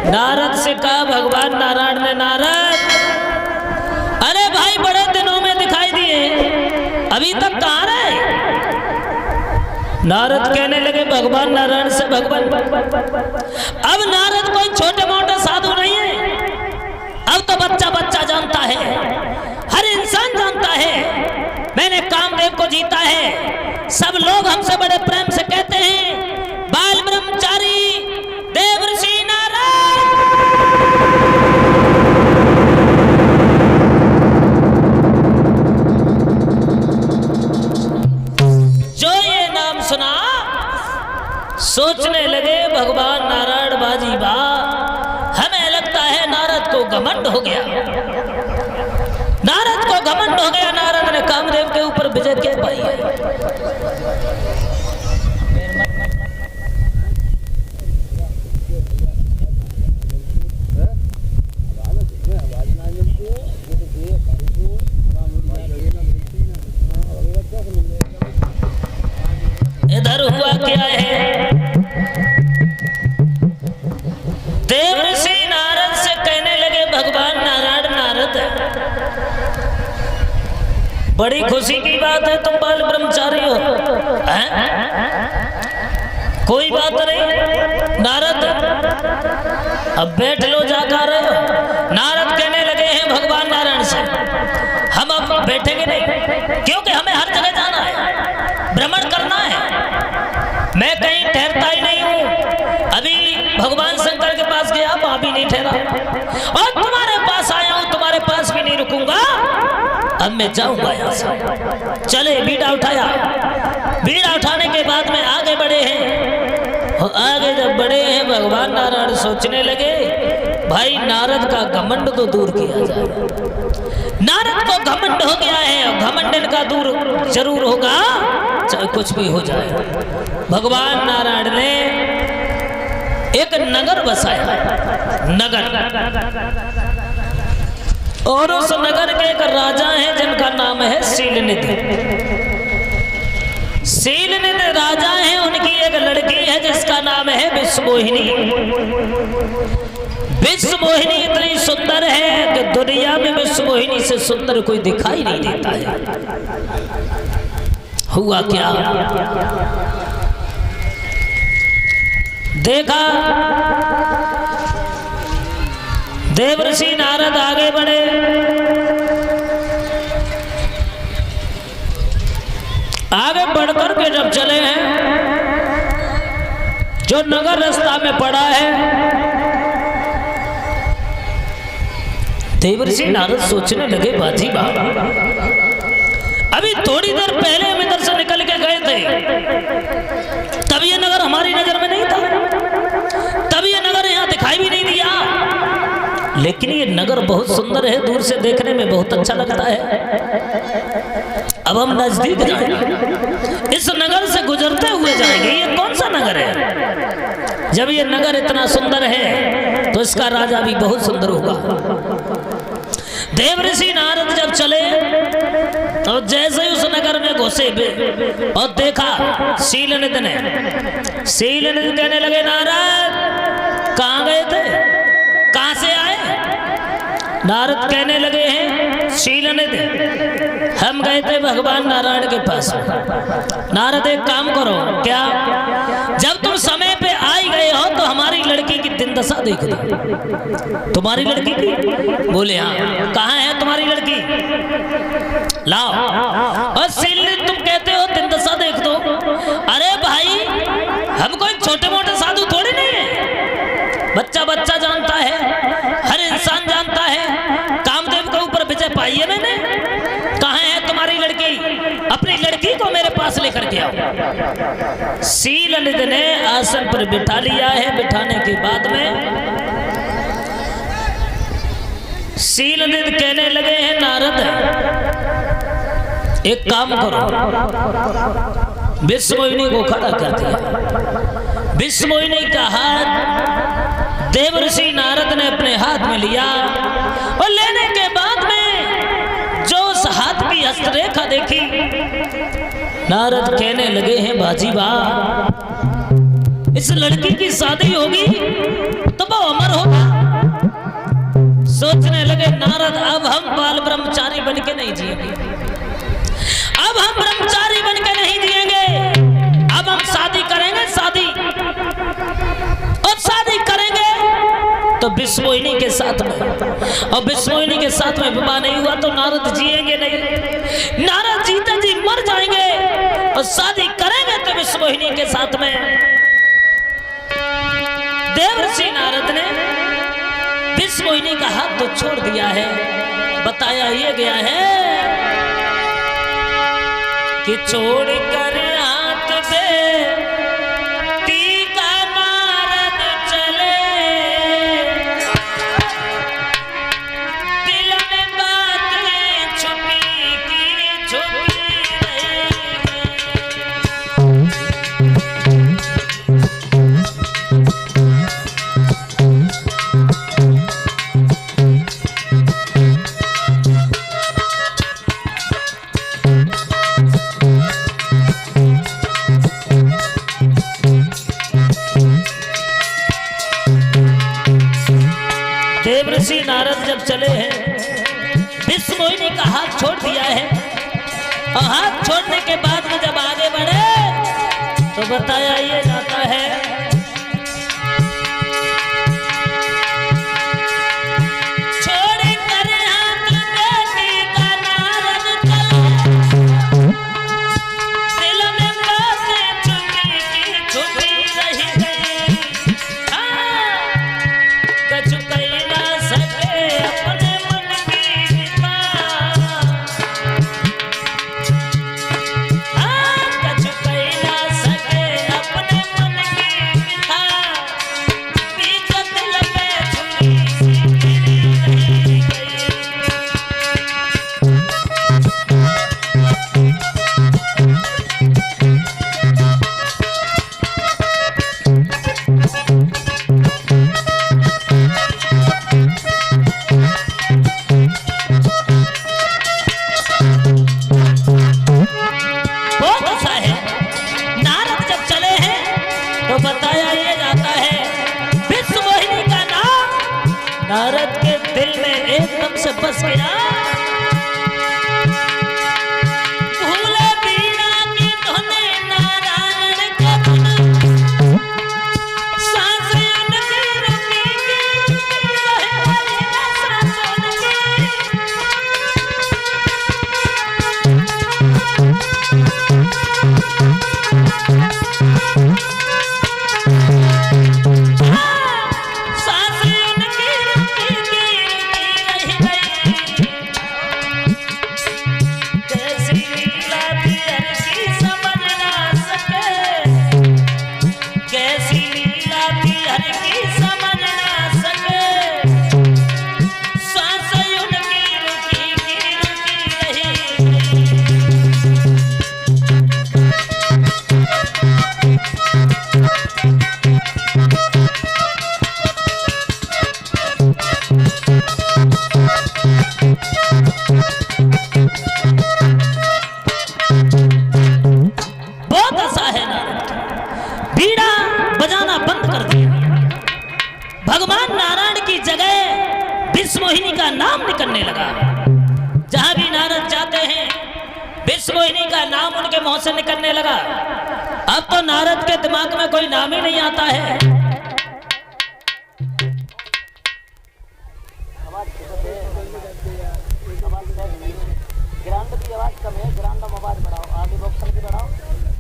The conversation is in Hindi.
नारद से कहा भगवान नारायण ने, नारद अरे भाई बड़े दिनों में दिखाई दिए, अभी तक कहाँ रहे? नारद कहने लगे भगवान नारायण से, भगवान अब नारद कोई छोटे मोटे साधु नहीं है, अब तो बच्चा बच्चा जानता है, हर इंसान जानता है मैंने कामदेव को जीता है। सब लोग हमसे बड़े प्रेम से कहते हैं बाल ब्रह्मचारी देवर्षि नारद। जो ये नाम सुना सोचने लगे भगवान नारायण बाजी बा, हमें लगता है नारद को घमंड हो गया, नारद को घमंड हो गया, नारद ने कामदेव के ऊपर विजय क्या पाई है। इधर हुआ क्या है, देवर्षि नारद से कहने लगे भगवान नारायण, नारद बड़ी खुशी की बात है तुम बाल ब्रह्मचारी हो, कोई बात नहीं नारद, अब बैठ लो जाकर। नारद कहने लगे हैं भगवान नारायण से, हम अब बैठेंगे नहीं, क्योंकि हमें हर जगह जाना है, भ्रमण करना है, मैं कहीं ठहरता ही नहीं हूँ। अभी भगवान शंकर के पास गया, वहां भी नहीं ठहरा, और तुम्हारे पास आया हूं, तुम्हारे पास भी नहीं रुकूंगा, अब मैं जाऊंगा यहाँ से। चले बीड़ा उठाया, बीड़ा उठाने के बाद में आगे बढ़े हैं, और आगे जब बढ़े हैं भगवान नारायण सोचने लगे भाई नारद का घमंड तो दूर किया जाए, नारद को घमंड हो गया है, घमंड इनका दूर जरूर होगा चाहे कुछ भी हो जाए। भगवान नारायण ने एक नगर बसाया, नगर, और उस नगर के एक राजा हैं जिनका नाम है शीलनिधि। शीलनिधि राजा हैं, उनकी एक लड़की है जिसका नाम है विश्वमोहिनी। विश्वमोहिनी इतनी सुंदर है कि दुनिया में विश्वमोहिनी से सुंदर कोई दिखाई नहीं देता है। हुआ क्या, देखा देवर्षि नारद आगे बढ़े, आगे बढ़कर के जब चले हैं, जो नगर रास्ता में पड़ा है, देवर्षि नारद सोचने लगे बाजी बाबा अभी थोड़ी देर पहले हम इधर से निकल के गए थे, तब ये नगर हमारी नजर में नहीं था, तब ये नगर यहाँ दिखाई भी नहीं दिया, लेकिन ये नगर बहुत सुंदर है, दूर से देखने में बहुत अच्छा लगता है। अब हम नजदीक जाएंगे, इस नगर से गुजरते हुए जाएंगे, ये कौन सा नगर है? जब ये नगर इतना सुंदर है तो इसका राजा भी बहुत सुंदर होगा। देवर्षि नारद जब चले और जैसे ही उस नगर में घुसे और देखा शीलनिधि ने, शीलनिधि कहने लगे नारद कहाँ गए थे, कहाँ से आए? नारद कहने लगे हैं शीलनिधि हम गए थे भगवान नारायण के पास। नारद एक काम करो, क्या जब तुम समय पे आई गए हो तो हमारी लड़की की दिन दशा देख दो। तुम्हारी लड़की की? बोले हाँ। कहाँ है तुम्हारी लड़की? लाओ। और शीलनिधि तुम कहते हो दिन दशा देख दो, अरे भाई हम कोई छोटे मोटे साधु थोड़े नहीं है, बच्चा बच्चा जानता है, हर इंसान जानता है, कामदेव के ऊपर विजय पाई है मैंने। कहाँ है तुम्हारी लड़की? अपनी लड़की को मेरे पास लेकर के आओ। शीलनिधि ने आसन पर बिठा लिया है। बिठाने के बाद में शीलनिधि कहने लगे हैं नारद एक काम करो, विश्वमोहिनी को खड़ा कर दिया। विश्वमोहिनी का हाथ देवर्षि नारद ने अपने हाथ में लिया और लेने के बाद में जो उस हाथ की हस्तरेखा देखी, नारद कहने लगे हैं बाजी वाह, इस लड़की की शादी होगी तो वो अमर होगा। नारद अब हम बाल ब्रह्मचारी बन के नहीं जिएंगे, अब हम ब्रह्मचारी बन के नहीं जिएंगे, अब हम शादी करेंगे, शादी और शादी करेंगे तो विश्वमोहिनी के साथ में, और विश्वमोहिनी के साथ में विवाह नहीं हुआ तो नारद जिएंगे नहीं, नारद जीते जी मर जाएंगे, और शादी करेंगे तो विश्वमोहिनी के साथ में। देवर्षि नारद ने विश्वमोहिनी का हाथ तो छोड़ दिया है। बताया ये गया है कि छोड़ कर हाथ दे टीका नारद चले, दिल में बातें छुपी की छुपी रह देवर्षि नारद जब चले हैं, विश्वमोहिनी का हाथ छोड़ दिया है, और हाथ छोड़ने के बाद में जब आगे बढ़े तो बताया ये जाता है छोड़ कर हाथ बेटी का नारद चले, दिल में बातें छुपी की छुपी रह गई, कछु कह ना सके अपने मन की बात, कछु कह ना सके अपने मन की बात, बीच दिल में छुरी सी गिरी रह गई। बहुत अच्छा है। नारद जब चले हैं तो बताया ये जाता है विश्वमोहिनी का नाम नारद के दिल में एकदम से बस गया। भूले बीना की धुन नारायण के धुन, सांस उनकी रुकी की रहे वाली सांस उनकी। सांस उनकी रुकी की रह गई, कैसी लीला बियर की समझ ना सके, कैसी लीला बियर की समझ ना सके, सांस उनकी रुकी की रुकी रही गई। बहुत ऐसा है नारद, बीड़ा बजाना बंद कर दिया, भगवान नारायण की जगह विश्वमोहिनी का नाम निकलने लगा। जहां भी नारद जाते हैं विश्वमोहिनी का नाम उनके मुंह से निकलने लगा। अब तो नारद के दिमाग में कोई नाम ही नहीं आता है।